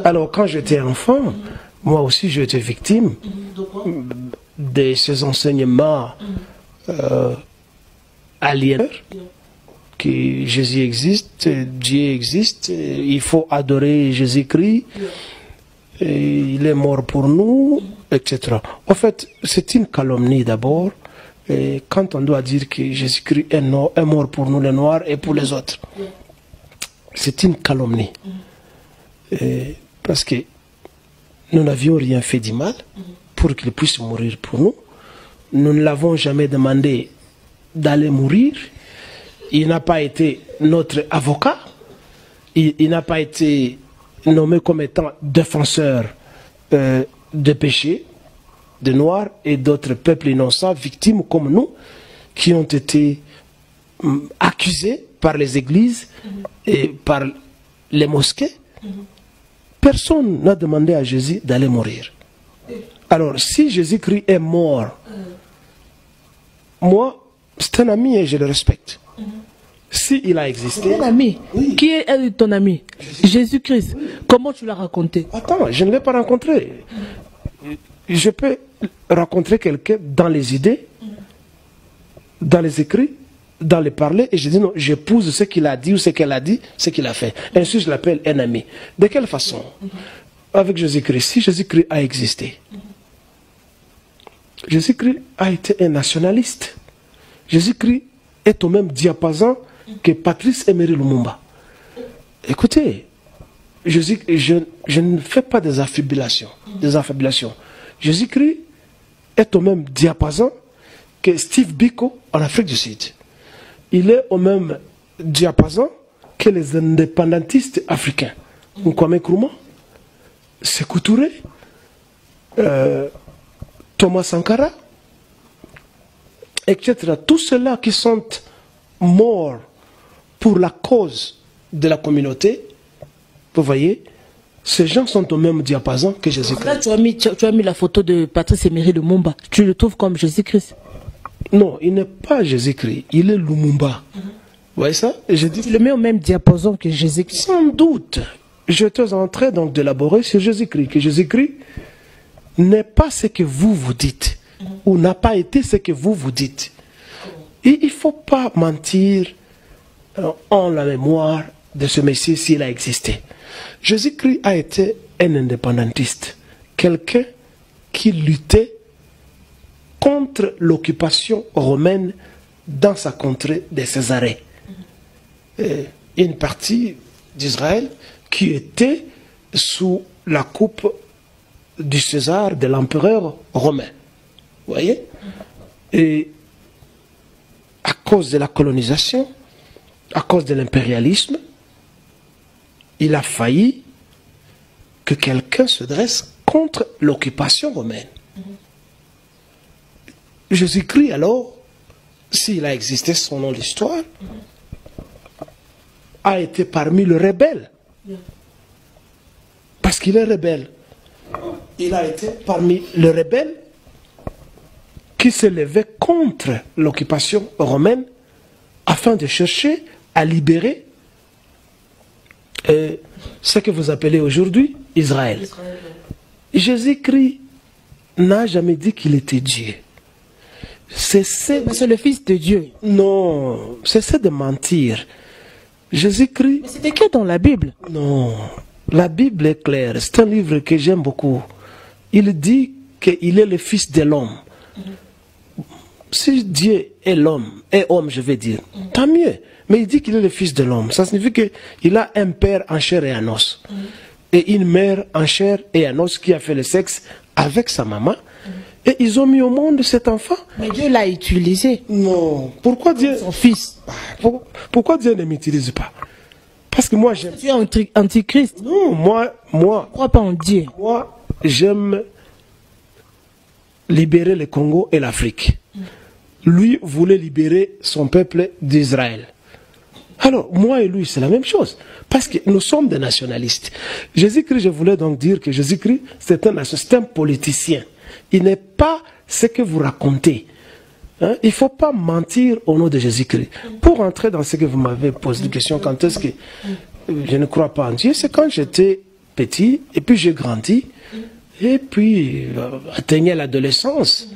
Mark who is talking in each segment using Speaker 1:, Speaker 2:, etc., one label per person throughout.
Speaker 1: Alors, quand j'étais enfant, moi aussi, j'ai été victime de ces enseignements aliénateurs, que Jésus existe, Dieu existe, il faut adorer Jésus-Christ, il est mort pour nous, etc. En fait, c'est une calomnie d'abord, quand on doit dire que Jésus-Christ est mort pour nous les Noirs et pour les autres. C'est une calomnie. Parce que nous n'avions rien fait de mal pour qu'il puisse mourir pour nous. Nous ne l'avons jamais demandé d'aller mourir. Il n'a pas été notre avocat. Il n'a pas été nommé comme étant défenseur de péché, de Noirs et d'autres peuples innocents, victimes comme nous, qui ont été accusés par les églises et par les mosquées. Personne n'a demandé à Jésus d'aller mourir. Alors, si Jésus-Christ est mort, moi, c'est un ami et je le respecte. S'il a existé...
Speaker 2: Un ami? Oui. Qui est ton ami? Jésus-Christ. Oui. Comment tu l'as raconté?
Speaker 1: Attends, je ne l'ai pas rencontré. Je peux rencontrer quelqu'un dans les idées, dans les écrits, dans les parler, et je dis non, j'épouse ce qu'il a dit ou ce qu'elle a dit, ce qu'il a fait. Ainsi, je l'appelle un ami. De quelle façon? Avec Jésus-Christ. Si Jésus-Christ a existé, Jésus-Christ a été un nationaliste. Jésus-Christ est au même diapason que Patrice Emery Lumumba. Écoutez, je ne fais pas des affabulations. Jésus-Christ est au même diapason que Steve Biko en Afrique du Sud. Il est au même diapason que les indépendantistes africains. Kwame Nkrumah, Sékou Touré, Thomas Sankara, etc. Tous ceux-là qui sont morts pour la cause de la communauté, vous voyez, ces gens sont au même diapason que Jésus-Christ.
Speaker 2: Là, tu as mis la photo de Patrice Emery Lumumba. Tu le trouves comme Jésus-Christ?
Speaker 1: Non, il n'est pas Jésus-Christ, il est Lumumba. Vous voyez ça?
Speaker 2: Tu le mets au même diapason que Jésus-Christ?
Speaker 1: Sans doute. J'étais en train donc d'élaborer sur Jésus-Christ, que Jésus-Christ n'est pas ce que vous vous dites, ou n'a pas été ce que vous vous dites. Et il ne faut pas mentir en la mémoire de ce Messie s'il a existé. Jésus-Christ a été un indépendantiste, quelqu'un qui luttait contre l'occupation romaine dans sa contrée de Césarée. Une partie d'Israël qui était sous la coupe du César, de l'empereur romain. Vous voyez? Et à cause de la colonisation, à cause de l'impérialisme, il a failli que quelqu'un se dresse contre l'occupation romaine. Jésus-Christ, alors, s'il a existé selon l'histoire, a été parmi les rebelles. Parce qu'il est rebelle. Il a été parmi les rebelles qui se levaient contre l'occupation romaine afin de chercher à libérer ce que vous appelez aujourd'hui Israël. Jésus-Christ n'a jamais dit qu'il était Dieu.
Speaker 2: C'est le Fils de Dieu.
Speaker 1: Non, cessez de mentir. Jésus-Christ...
Speaker 2: Mais c'était que dans la Bible.
Speaker 1: Non, la Bible est claire. C'est un livre que j'aime beaucoup. Il dit qu'il est le Fils de l'homme. Si Dieu est l'homme, est homme, je vais dire, tant mieux. Mais il dit qu'il est le Fils de l'homme. Ça signifie qu'il a un père en chair et en os. Et une mère en chair et en os qui a fait le sexe avec sa maman. Et ils ont mis au monde cet enfant.
Speaker 2: Mais Dieu l'a utilisé.
Speaker 1: Non. Pourquoi Dieu...
Speaker 2: Son fils.
Speaker 1: Pourquoi Dieu ne m'utilise pas? Parce que moi j'aime...
Speaker 2: Tu es antichrist.
Speaker 1: Non, moi...
Speaker 2: Crois pas en Dieu.
Speaker 1: Moi, j'aime libérer le Congo et l'Afrique. Lui voulait libérer son peuple d'Israël. Alors, moi et lui, c'est la même chose. Parce que nous sommes des nationalistes. Jésus-Christ, je voulais donc dire que Jésus-Christ, c'est un politicien. Il n'est pas ce que vous racontez. Hein? Il ne faut pas mentir au nom de Jésus-Christ. Pour entrer dans ce que vous m'avez posé une question, quand est-ce que je ne crois pas en Dieu, c'est quand j'étais petit, et puis j'ai grandi, et puis atteignant l'adolescence,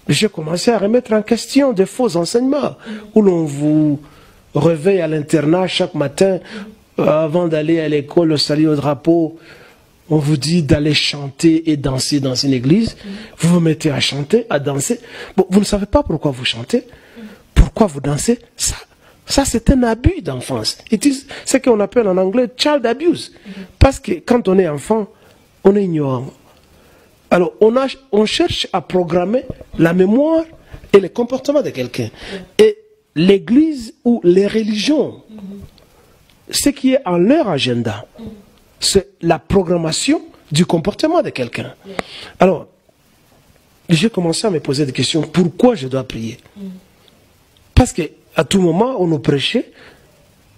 Speaker 1: j'ai commencé à remettre en question des faux enseignements, où l'on vous réveille à l'internat chaque matin, avant d'aller à l'école, au salut au drapeau, on vous dit d'aller chanter et danser dans une église. Vous vous mettez à chanter, à danser. Bon, vous ne savez pas pourquoi vous chantez, pourquoi vous dansez. Ça c'est un abus d'enfance. C'est ce qu'on appelle en anglais child abuse. Parce que quand on est enfant, on est ignorant. Alors on cherche à programmer la mémoire et le comportement de quelqu'un. Et l'église ou les religions, ce qui est en leur agenda, c'est la programmation du comportement de quelqu'un. Alors, j'ai commencé à me poser des questions. Pourquoi je dois prier? Parce qu'à tout moment, on nous prêchait.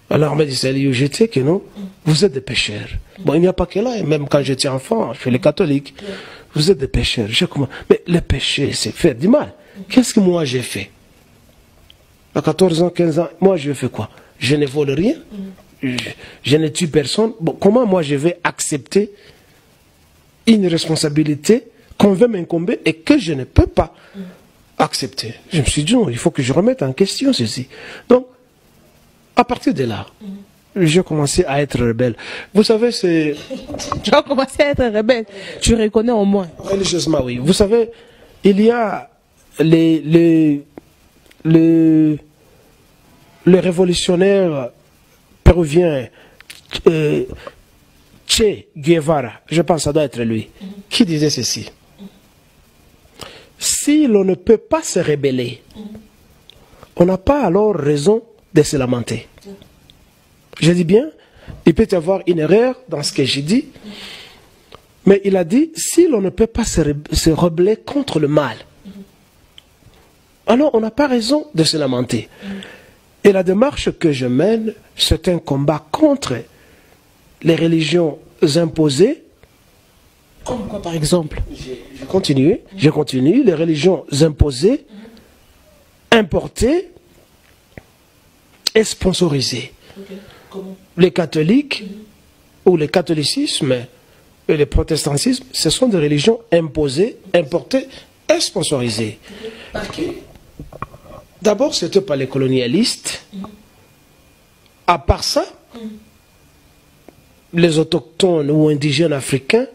Speaker 1: Alors, on me disait, j'étais que non, vous êtes des pécheurs. Bon, il n'y a pas que là, et même quand j'étais enfant, chez les catholiques, vous êtes des pécheurs. Mais le péché, c'est faire du mal. Qu'est-ce que moi j'ai fait? À 14 ans, 15 ans, moi je fais quoi? Je ne vole rien. Je ne tue personne. Bon, comment moi je vais accepter une responsabilité qu'on veut m'incomber et que je ne peux pas accepter? Je me suis dit, non, il faut que je remette en question ceci. Donc, à partir de là, j'ai commencé à être rebelle. Vous savez, c'est...
Speaker 2: Tu as commencé à être rebelle. Tu reconnais au moins.
Speaker 1: Religieusement, oui. Vous savez, il y a les révolutionnaires péruvien Che Guevara, je pense que ça doit être lui, qui disait ceci: si l'on ne peut pas se rebeller, on n'a pas alors raison de se lamenter. Je dis bien, il peut y avoir une erreur dans ce que j'ai dit, mais il a dit, si l'on ne peut pas se rebeller contre le mal, alors on n'a pas raison de se lamenter. Et la démarche que je mène, c'est un combat contre les religions imposées.
Speaker 2: Comme quoi, par exemple?
Speaker 1: Je continue. Les religions imposées, importées et sponsorisées. Les catholiques, ou le catholicisme et le protestantisme, ce sont des religions imposées, importées et sponsorisées. D'abord, c'était pas les colonialistes. À part ça, les autochtones ou indigènes africains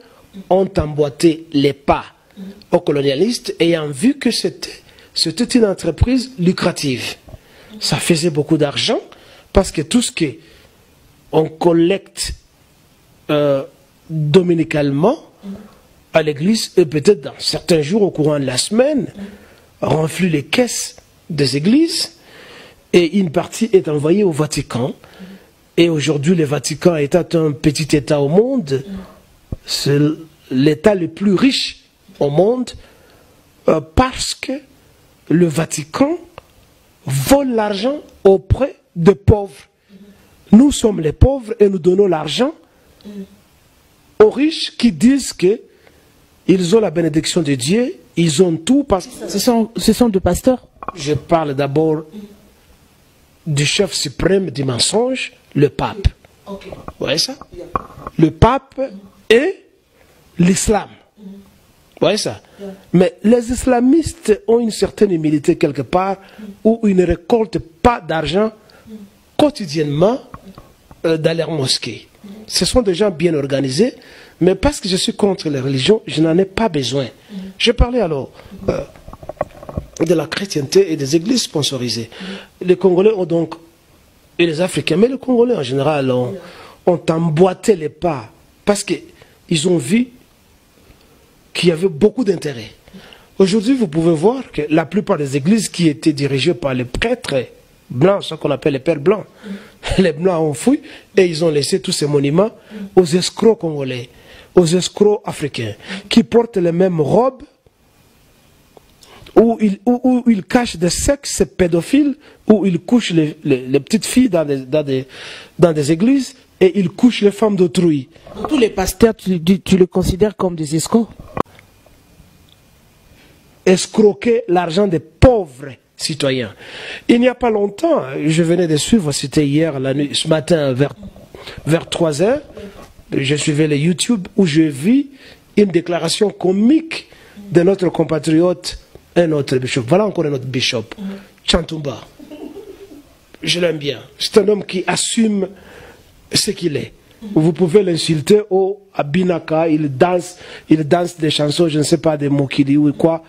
Speaker 1: ont emboîté les pas aux colonialistes ayant vu que c'était une entreprise lucrative. Ça faisait beaucoup d'argent parce que tout ce qu'on collecte dominicalement à l'église, et peut-être dans certains jours au courant de la semaine, renflouent les caisses des églises, et une partie est envoyée au Vatican. Et aujourd'hui, le Vatican est un petit État au monde. C'est l'État le plus riche au monde parce que le Vatican vole l'argent auprès des pauvres. Nous sommes les pauvres et nous donnons l'argent aux riches qui disent qu'ils ont la bénédiction de Dieu, ils ont tout. Parce que
Speaker 2: Ce sont des pasteurs.
Speaker 1: je parle d'abord du chef suprême du mensonge, le pape. Vous voyez ça? Le pape et l'islam. Vous voyez ça? Mais les islamistes ont une certaine humilité quelque part où ils ne récoltent pas d'argent quotidiennement dans leur mosquée. Ce sont des gens bien organisés, mais parce que je suis contre les religions, je n'en ai pas besoin. Je parlais alors de la chrétienté et des églises sponsorisées. Les Congolais ont donc, et les Africains, mais les Congolais en général ont emboîté les pas parce qu'ils ont vu qu'il y avait beaucoup d'intérêt. Aujourd'hui, vous pouvez voir que la plupart des églises qui étaient dirigées par les prêtres blancs, ce qu'on appelle les pères blancs, les blancs ont fui et ils ont laissé tous ces monuments aux escrocs congolais, aux escrocs africains, qui portent les mêmes robes, où ils cachent des sexes pédophiles, où ils couchent les petites filles dans des églises et ils couchent les femmes d'autrui.
Speaker 2: Tous les pasteurs, tu les considères comme des escrocs?
Speaker 1: Escroquer l'argent des pauvres citoyens. Il n'y a pas longtemps, je venais de suivre, c'était hier, la nuit, ce matin vers 3 heures, je suivais les YouTube où je vis une déclaration comique de notre compatriote, un autre bishop. Voilà encore un autre bishop, Chantumba. Je l'aime bien. C'est un homme qui assume ce qu'il est. Vous pouvez l'insulter au Abinaka, il danse des chansons, je ne sais pas, des Mokili ou quoi.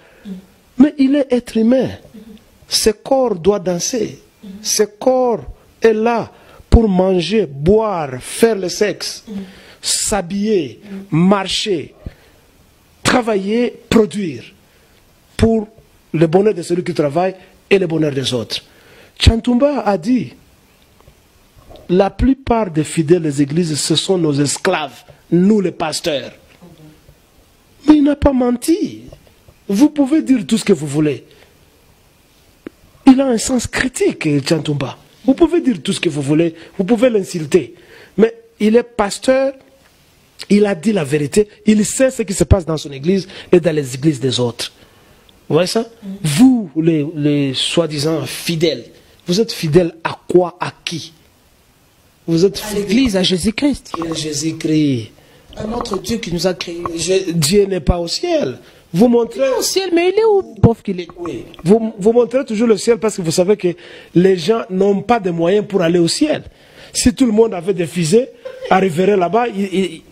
Speaker 1: Mais il est être humain. Ce corps doit danser. Ce corps est là pour manger, boire, faire le sexe, s'habiller, marcher, travailler, produire pour le bonheur de celui qui travaille et le bonheur des autres. Chantumba a dit, la plupart des fidèles des églises, ce sont nos esclaves, nous les pasteurs. Mais il n'a pas menti. Vous pouvez dire tout ce que vous voulez. Il a un sens critique, Chantumba. Vous pouvez dire tout ce que vous voulez, vous pouvez l'insulter. Mais il est pasteur, il a dit la vérité, il sait ce qui se passe dans son église et dans les églises des autres. Vous voyez ça? Vous, les soi-disant fidèles, vous êtes fidèles à quoi, à qui? Vous êtes
Speaker 2: À l'église, à Jésus-Christ.
Speaker 1: Jésus-Christ.
Speaker 2: À notre Dieu qui nous a créés.
Speaker 1: Dieu n'est pas au ciel. Vous montrez...
Speaker 2: Il est au ciel, mais il est où, pauvre qu'il est?
Speaker 1: Oui. Vous montrez toujours le ciel parce que vous savez que les gens n'ont pas de moyens pour aller au ciel. Si tout le monde avait des fusées, arriverait là-bas,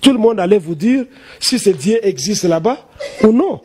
Speaker 1: tout le monde allait vous dire si ce Dieu existe là-bas ou non.